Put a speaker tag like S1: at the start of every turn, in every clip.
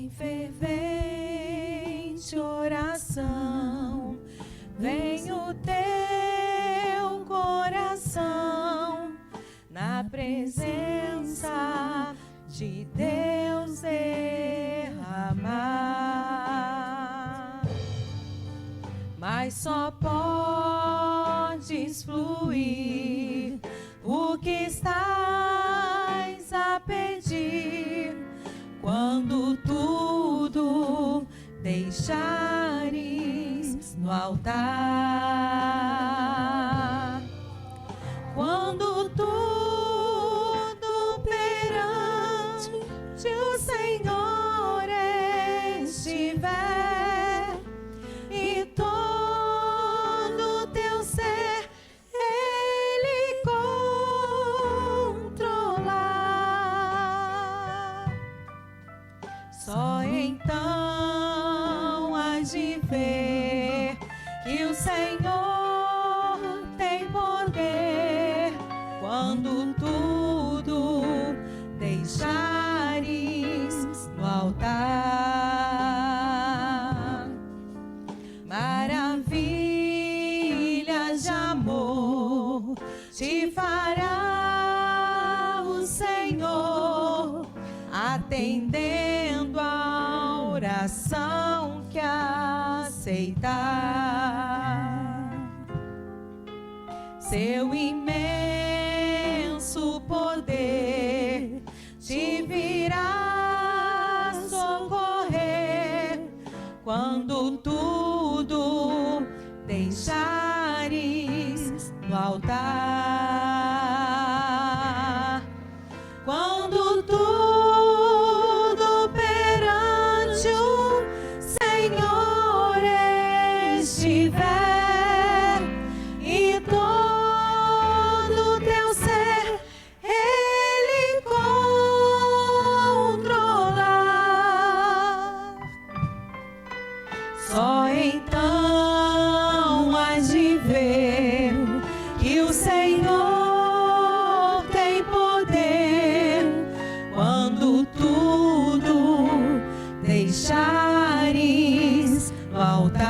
S1: em fervente oração, vem o teu coração na presença de Deus derramar. Mas só podes fluir o que estás a pedir quando tudo deixares no altar. Quando tudo perante o Senhor estiver e todo teu ser Ele controlar, só então hás de ver que o Senhor tem poder quando tudo deixares no altar. Maravilhas de amor te fará o Senhor, atendendo a oração que aceitar. Seu imenso poder te virá socorrer quando tudo deixares no altar. Quando tudo perante o Senhor estiver e todo teu ser Ele controlar, só então hás de ver que o Senhor tem poder quando tudo deixares no altar.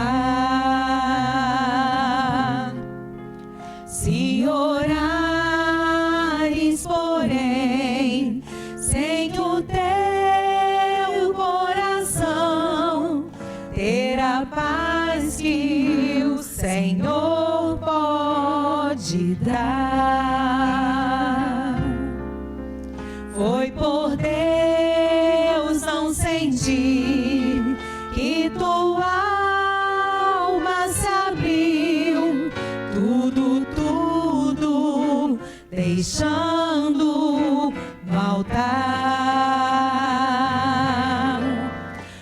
S1: Se orares, porém, sem o teu coração ter a paz que o Senhor pode dar, foi por Deus não sentir que tua alma se abriu, tudo deixando no altar.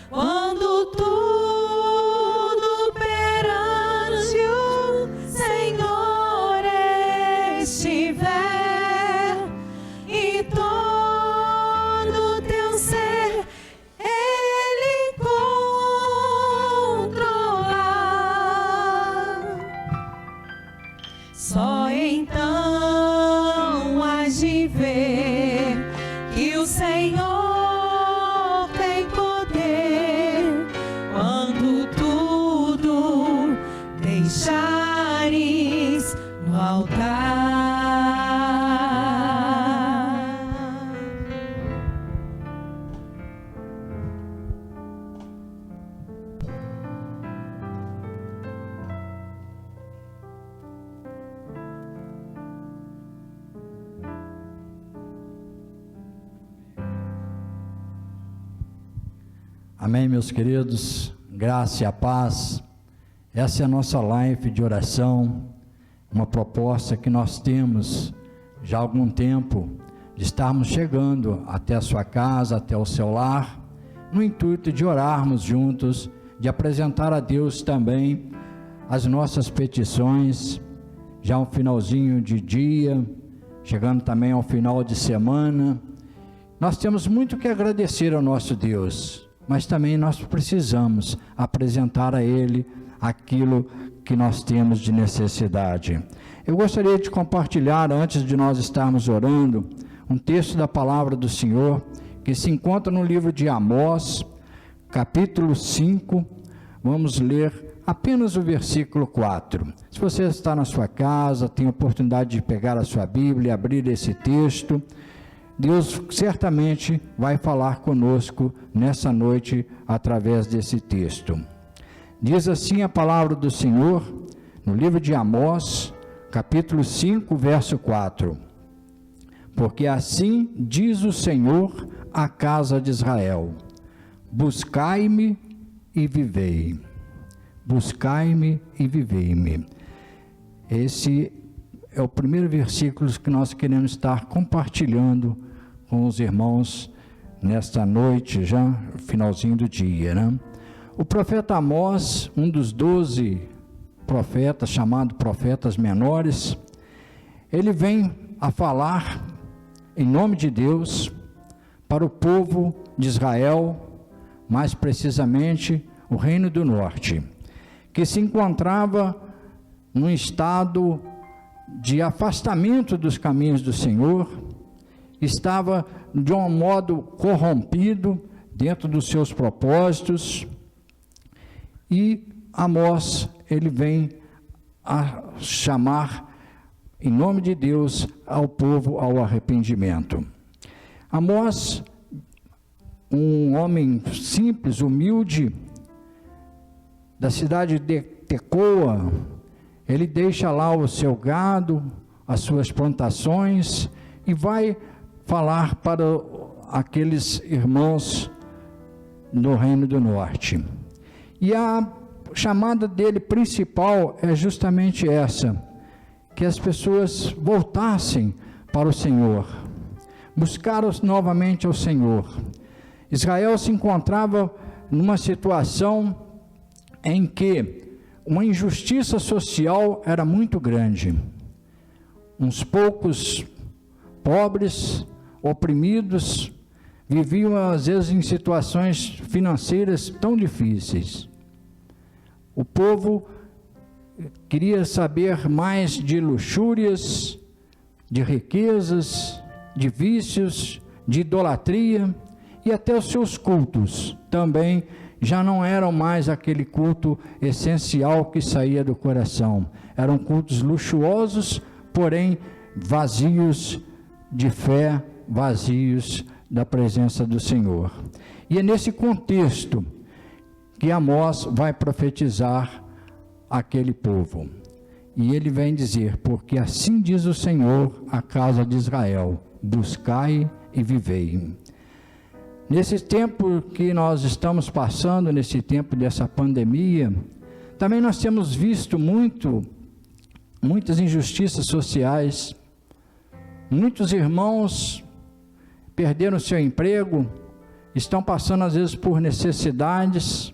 S1: Quando tudo perante o Senhor estiver e todo teu ser Ele controlar, só então hás de ver que o Senhor tem poder quando tudo deixares no altar.
S2: Amém, meus queridos, graça e a paz. Essa é a nossa live de oração, uma proposta que nós temos já há algum tempo, de estarmos chegando até a sua casa, até o seu lar, no intuito de orarmos juntos, de apresentar a Deus também as nossas petições, já um finalzinho de dia, chegando também ao final de semana. Nós temos muito que agradecer ao nosso Deus, mas também nós precisamos apresentar a Ele aquilo que nós temos de necessidade. Eu gostaria de compartilhar, antes de nós estarmos orando, um texto da palavra do Senhor, que se encontra no livro de Amós, capítulo 5, vamos ler apenas o versículo 4. Se você está na sua casa, tem a oportunidade de pegar a sua Bíblia e abrir esse texto, Deus certamente vai falar conosco nessa noite através desse texto. Diz assim a palavra do Senhor no livro de Amós, capítulo 5, verso 4. Porque assim diz o Senhor à casa de Israel: buscai-me e vivei. Buscai-me e vivei-me. Esse é o primeiro versículo que nós queremos estar compartilhando com os irmãos nesta noite, já finalzinho do dia, né? O profeta Amós, um dos 12 profetas, chamado profetas menores, ele vem a falar em nome de Deus para o povo de Israel, mais precisamente o Reino do Norte, que se encontrava num estado de afastamento dos caminhos do Senhor, estava de um modo corrompido dentro dos seus propósitos, e Amós, ele vem a chamar em nome de Deus ao povo ao arrependimento. Amós, um homem simples, humilde, da cidade de Tecoa, ele deixa lá o seu gado, as suas plantações, e vai falar para aqueles irmãos no Reino do Norte. E a chamada dele principal é justamente essa: que as pessoas voltassem para o Senhor, buscaram novamente ao Senhor. Israel se encontrava numa situação em que uma injustiça social era muito grande. Uns poucos pobres, oprimidos, viviam às vezes em situações financeiras tão difíceis. O povo queria saber mais de luxúrias, de riquezas, de vícios, de idolatria, e até os seus cultos também já não eram mais aquele culto essencial que saía do coração. Eram cultos luxuosos, porém vazios de fé, vazios da presença do Senhor. E é nesse contexto que Amós vai profetizar aquele povo. E ele vem dizer: porque assim diz o Senhor à casa de Israel: buscai e vivei. Nesse tempo que nós estamos passando, nesse tempo dessa pandemia, também nós temos visto muitas injustiças sociais. Muitos irmãos perderam seu emprego, estão passando às vezes por necessidades,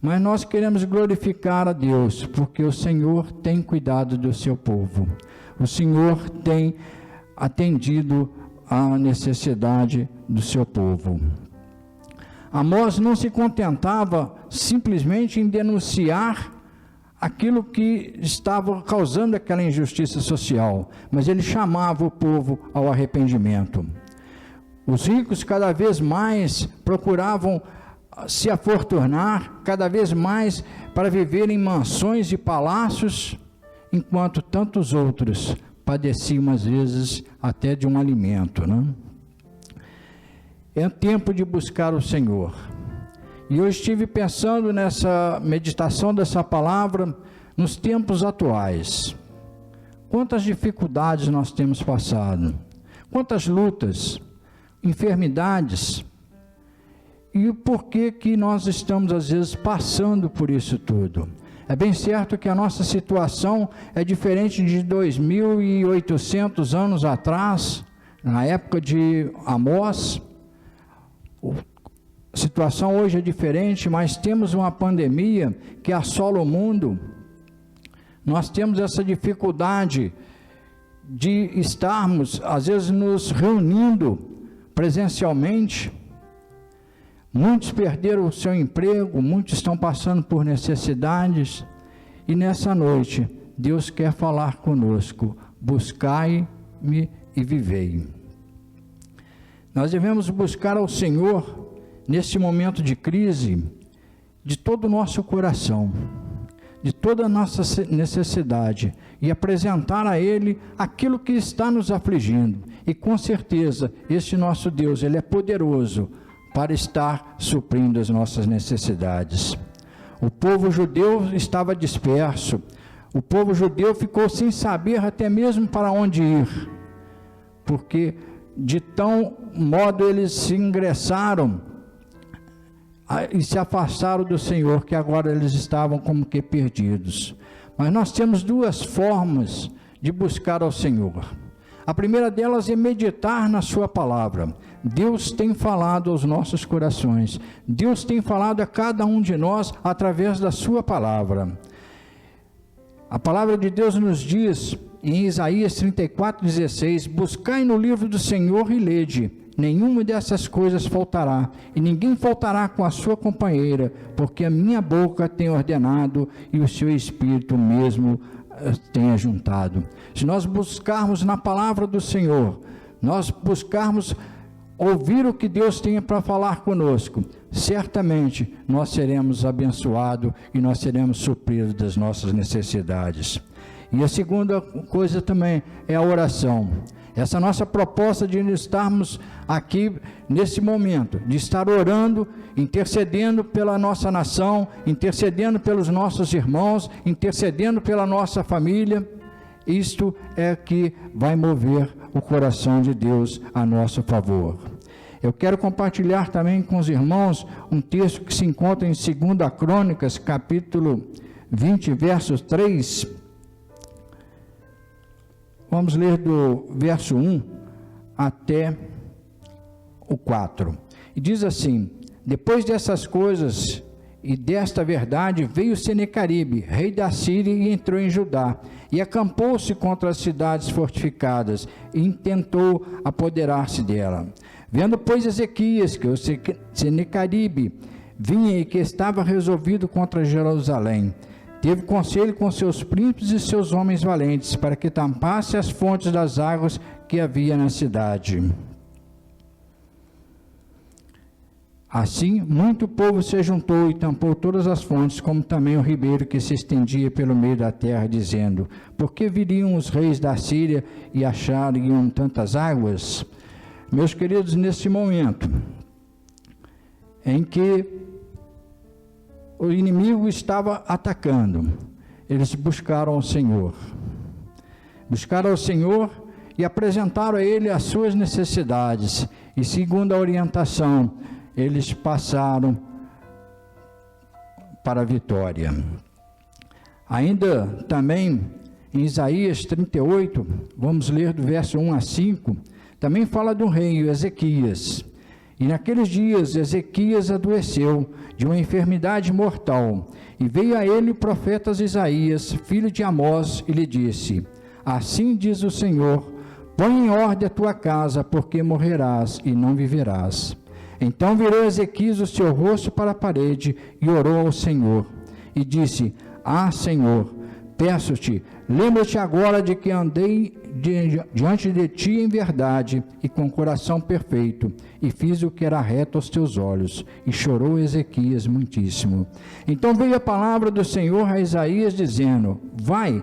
S2: mas nós queremos glorificar a Deus, porque o Senhor tem cuidado do seu povo. O Senhor tem atendido a necessidade do seu povo. Amós não se contentava simplesmente em denunciar aquilo que estava causando aquela injustiça social, mas ele chamava o povo ao arrependimento. Os ricos cada vez mais procuravam se afortunar, cada vez mais para viver em mansões e palácios, enquanto tantos outros padeciam às vezes até de um alimento, né? É tempo de buscar o Senhor. E eu estive pensando nessa meditação dessa palavra nos tempos atuais. Quantas dificuldades nós temos passado, quantas lutas, enfermidades, e o porquê que nós estamos às vezes passando por isso tudo. É bem certo que a nossa situação é diferente de 2.800 anos atrás, na época de Amós. A situação hoje é diferente, mas temos uma pandemia que assola o mundo. Nós temos essa dificuldade de estarmos, às vezes, nos reunindo presencialmente. Muitos perderam o seu emprego, muitos estão passando por necessidades, e nessa noite Deus quer falar conosco: buscai-me e vivei. Nós devemos buscar ao Senhor nesse momento de crise, de todo o nosso coração, de toda a nossa necessidade, e apresentar a Ele aquilo que está nos afligindo. E com certeza, este nosso Deus, Ele é poderoso para estar suprindo as nossas necessidades. O povo judeu estava disperso, o povo judeu ficou sem saber até mesmo para onde ir, porque de tão modo eles se ingressaram e se afastaram do Senhor, que agora eles estavam como que perdidos. Mas nós temos duas formas de buscar ao Senhor. A primeira delas é meditar na sua palavra. Deus tem falado aos nossos corações, Deus tem falado a cada um de nós através da sua palavra. A palavra de Deus nos diz em Isaías 34:16: buscai no livro do Senhor e lede, nenhuma dessas coisas faltará, e ninguém faltará com a sua companheira, porque a minha boca tem ordenado e o seu espírito mesmo tem ajuntado. Se nós buscarmos na palavra do Senhor, nós buscarmos ouvir o que Deus tem para falar conosco, certamente nós seremos abençoados e nós seremos supridos das nossas necessidades. E a segunda coisa também é a oração. Essa nossa proposta de estarmos aqui nesse momento, de estar orando, intercedendo pela nossa nação, intercedendo pelos nossos irmãos, intercedendo pela nossa família, isto é que vai mover o coração de Deus a nosso favor. Eu quero compartilhar também com os irmãos um texto que se encontra em 2 Crônicas, capítulo 20, versos 3. Vamos ler do verso 1 até o 4. E diz assim: depois dessas coisas e desta verdade, veio Senecaribe, rei da Síria, e entrou em Judá, e acampou-se contra as cidades fortificadas, e intentou apoderar-se dela. Vendo, pois, Ezequias, que o Senecaribe vinha e que estava resolvido contra Jerusalém, teve conselho com seus príncipes e seus homens valentes, para que tampasse as fontes das águas que havia na cidade. Assim, muito povo se juntou e tampou todas as fontes, como também o ribeiro que se estendia pelo meio da terra, dizendo: por que viriam os reis da Síria e achariam tantas águas? Meus queridos, nesse momento em que o inimigo estava atacando, eles buscaram o Senhor. Buscaram ao Senhor e apresentaram a Ele as suas necessidades. E segundo a orientação, eles passaram para a vitória. Ainda também em Isaías 38, vamos ler do verso 1 a 5, também fala do rei Ezequias. E naqueles dias Ezequias adoeceu de uma enfermidade mortal, e veio a ele o profeta Isaías, filho de Amós, e lhe disse: assim diz o Senhor, põe em ordem a tua casa, porque morrerás e não viverás. Então virou Ezequias o seu rosto para a parede e orou ao Senhor, e disse: Senhor, peço-te, lembra-te agora de que andei diante de ti em verdade e com coração perfeito, e fiz o que era reto aos teus olhos. E chorou Ezequias muitíssimo. Então veio a palavra do Senhor a Isaías, dizendo: vai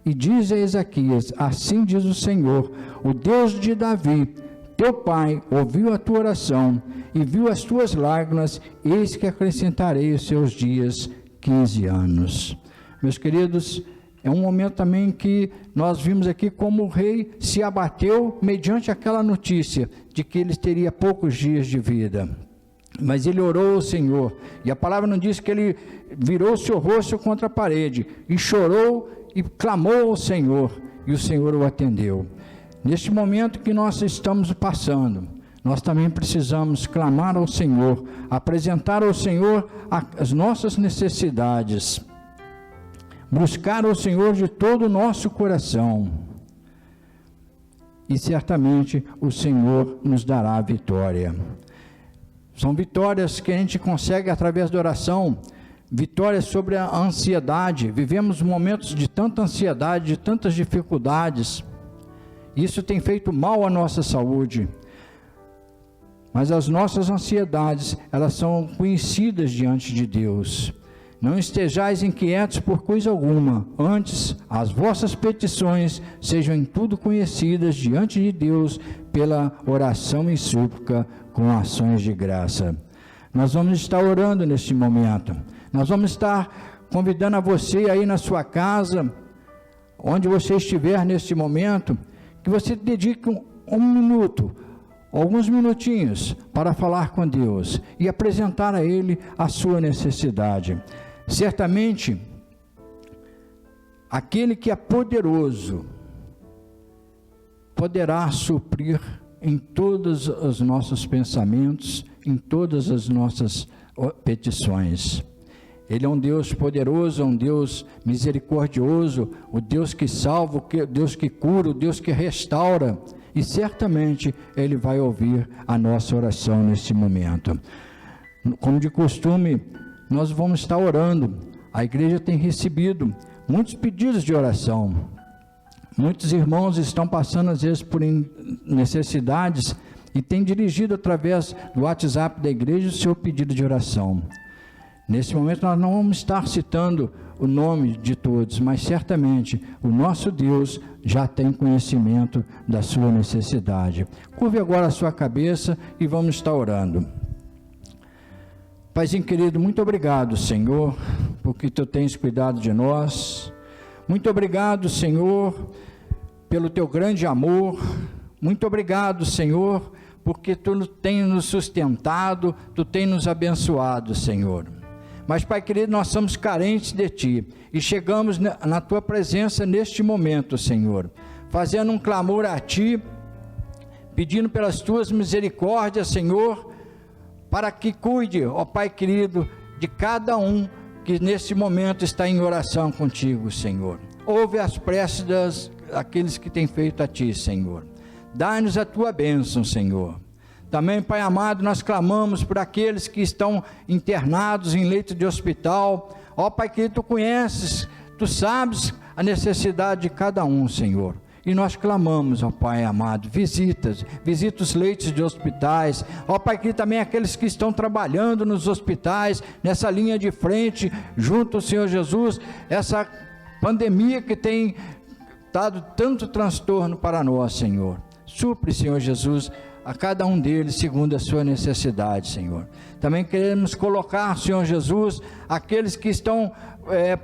S2: e diz a Ezequias: assim diz o Senhor, o Deus de Davi, teu pai, ouviu a tua oração e viu as tuas lágrimas, eis que acrescentarei os seus dias 15 anos. Meus queridos, é um momento também que nós vimos aqui como o rei se abateu mediante aquela notícia de que ele teria poucos dias de vida. Mas ele orou ao Senhor, e a palavra não diz que ele virou o seu rosto contra a parede, e chorou e clamou ao Senhor, e o Senhor o atendeu. Neste momento que nós estamos passando, nós também precisamos clamar ao Senhor, apresentar ao Senhor as nossas necessidades, buscar ao Senhor de todo o nosso coração, e certamente o Senhor nos dará a vitória. São vitórias que a gente consegue através da oração, vitórias sobre a ansiedade. Vivemos momentos de tanta ansiedade, de tantas dificuldades. Isso tem feito mal à nossa saúde. mas as nossas ansiedades, elas são conhecidas diante de Deus. Não estejais inquietos por coisa alguma, antes as vossas petições sejam em tudo conhecidas diante de Deus pela oração e súplica com ações de graça. Nós vamos estar orando neste momento. Nós vamos estar convidando a você aí na sua casa, onde você estiver neste momento, que você dedique um minuto, alguns minutinhos, para falar com Deus e apresentar a Ele a sua necessidade. Certamente, aquele que é poderoso poderá suprir em todos os nossos pensamentos, em todas as nossas petições. Ele é um Deus poderoso, um Deus misericordioso, o Deus que salva, o Deus que cura, o Deus que restaura, e certamente Ele vai ouvir a nossa oração neste momento. Como de costume, nós vamos estar orando. A igreja tem recebido muitos pedidos de oração. Muitos irmãos estão passando às vezes por necessidades e têm dirigido através do WhatsApp da igreja o seu pedido de oração. Nesse momento nós não vamos estar citando o nome de todos, mas certamente o nosso Deus já tem conhecimento da sua necessidade. Curve agora a sua cabeça e vamos estar orando. Paizinho querido, muito obrigado, Senhor, porque Tu tens cuidado de nós. Muito obrigado, Senhor, pelo Teu grande amor. Muito obrigado, Senhor, porque Tu tens nos sustentado, Tu tens nos abençoado, Senhor. Mas, Pai querido, nós somos carentes de Ti e chegamos na Tua presença neste momento, Senhor, fazendo um clamor a Ti, pedindo pelas Tuas misericórdias, Senhor, para que cuide, ó Pai querido, de cada um que nesse momento está em oração contigo, Senhor. Ouve as preces daqueles que têm feito a Ti, Senhor. Dá-nos a Tua bênção, Senhor. Também, Pai amado, nós clamamos por aqueles que estão internados em leito de hospital. Ó Pai querido, Tu conheces, Tu sabes a necessidade de cada um, Senhor. E nós clamamos, ó Pai amado, visita os leitos de hospitais, ó Pai querido, também aqueles que estão trabalhando nos hospitais, nessa linha de frente, junto ao Senhor Jesus, essa pandemia que tem dado tanto transtorno para nós, Senhor. Supre, Senhor Jesus, a cada um deles segundo a sua necessidade, Senhor. Também queremos colocar, Senhor Jesus, aqueles que estão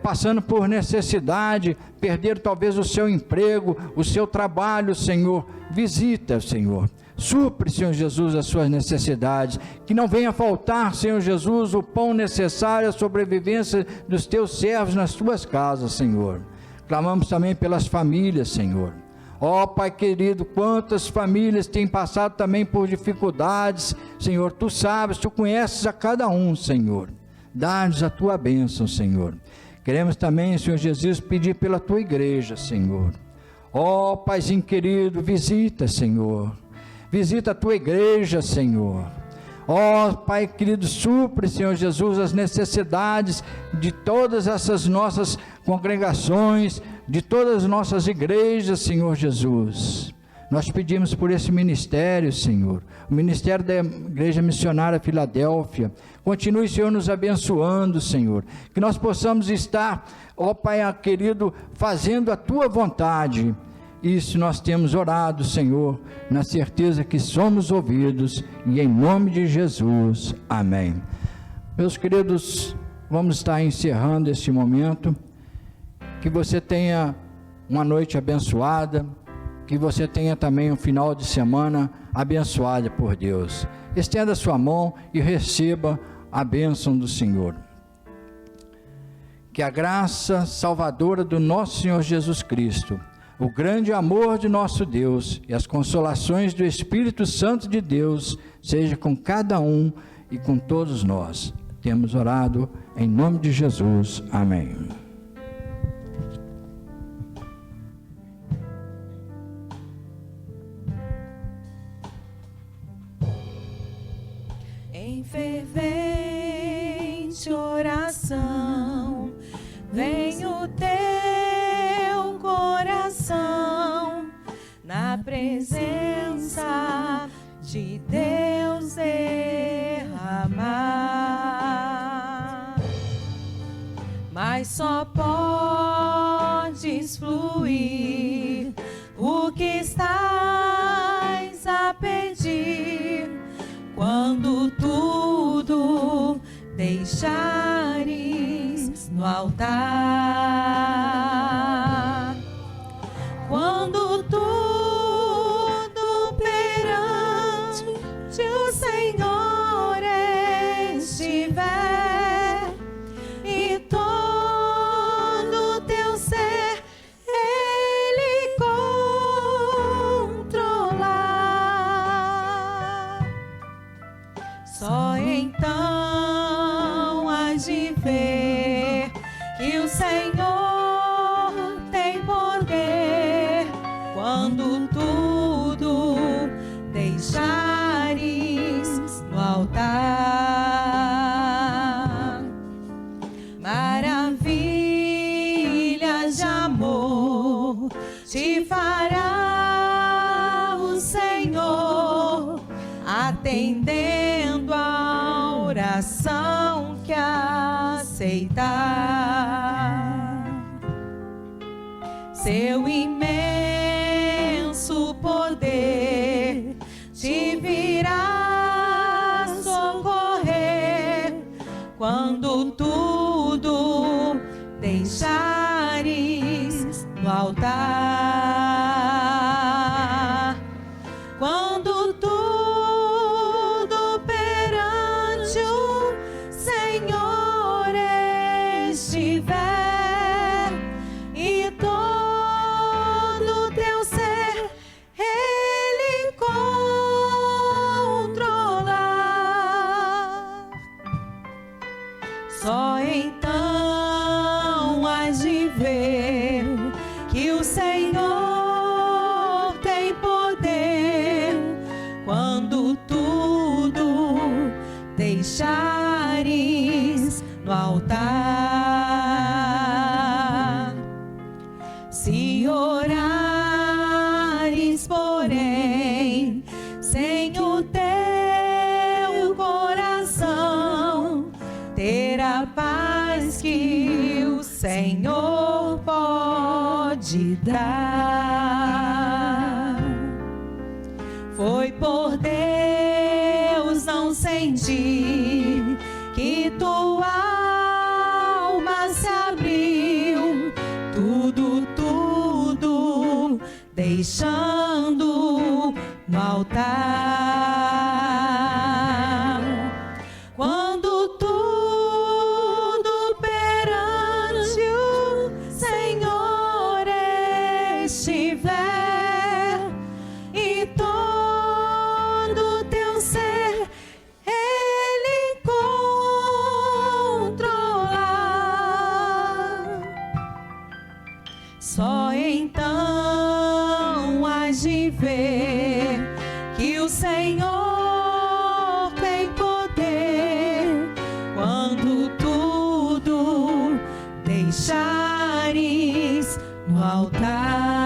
S2: passando por necessidade, perderam talvez o seu emprego, o seu trabalho, Senhor. Visita, Senhor. Supre, Senhor Jesus, as suas necessidades, que não venha faltar, Senhor Jesus, o pão necessário à sobrevivência dos teus servos nas tuas casas, Senhor. Clamamos também pelas famílias, Senhor. Ó Pai querido, quantas famílias têm passado também por dificuldades, Senhor, Tu sabes, Tu conheces a cada um, Senhor. Dá-nos a Tua bênção, Senhor. Queremos também, Senhor Jesus, pedir pela Tua igreja, Senhor. Ó Paizinho querido, visita, Senhor. Visita a Tua igreja, Senhor. Ó Pai querido, supre, Senhor Jesus, as necessidades de todas essas nossas congregações, de todas as nossas igrejas, Senhor Jesus. Nós pedimos por esse ministério, Senhor, o ministério da Igreja Missionária Filadélfia. Continue, Senhor, nos abençoando, Senhor, que nós possamos estar, ó Pai querido, fazendo a Tua vontade. Isso nós temos orado, Senhor, na certeza que somos ouvidos, e em nome de Jesus, amém. Meus queridos, vamos estar encerrando este momento. Que você tenha uma noite abençoada, que você tenha também um final de semana abençoado por Deus. Estenda a sua mão e receba a bênção do Senhor. Que a graça salvadora do nosso Senhor Jesus Cristo, o grande amor de nosso Deus e as consolações do Espírito Santo de Deus seja com cada um e com todos nós. Temos orado em nome de Jesus. Amém.
S1: Em fervente oração, vem o teu coração, na presença de Deus derramar, mas só podes fluir o que estás a pedir quando tudo deixares no altar. Quando tudo perante o Senhor estiver e todo teu ser Ele controlar, só então hás de ver que o Senhor tem poder quando tudo deixares no altar. Maravilhas de amor te fará o Senhor, atendendo a oração que aceitar. Seu imenso poder te virá socorrer quando tudo deixares no altar. Quando tudo perante o Senhor estiver e todo teu ser Ele controlar, só então hás de ver que o Senhor tem poder quando tudo deixares no altar. Se orares, porém, sem o teu coração, ter a paz que o Senhor pode dar. Foi por Deus não sentir que tua alma se abriu, tudo deixando no altar. Quando tudo perante o Senhor estiver e todo teu ser Ele controlar, só então hás de ver que o Senhor tem poder quando tudo deixares no altar.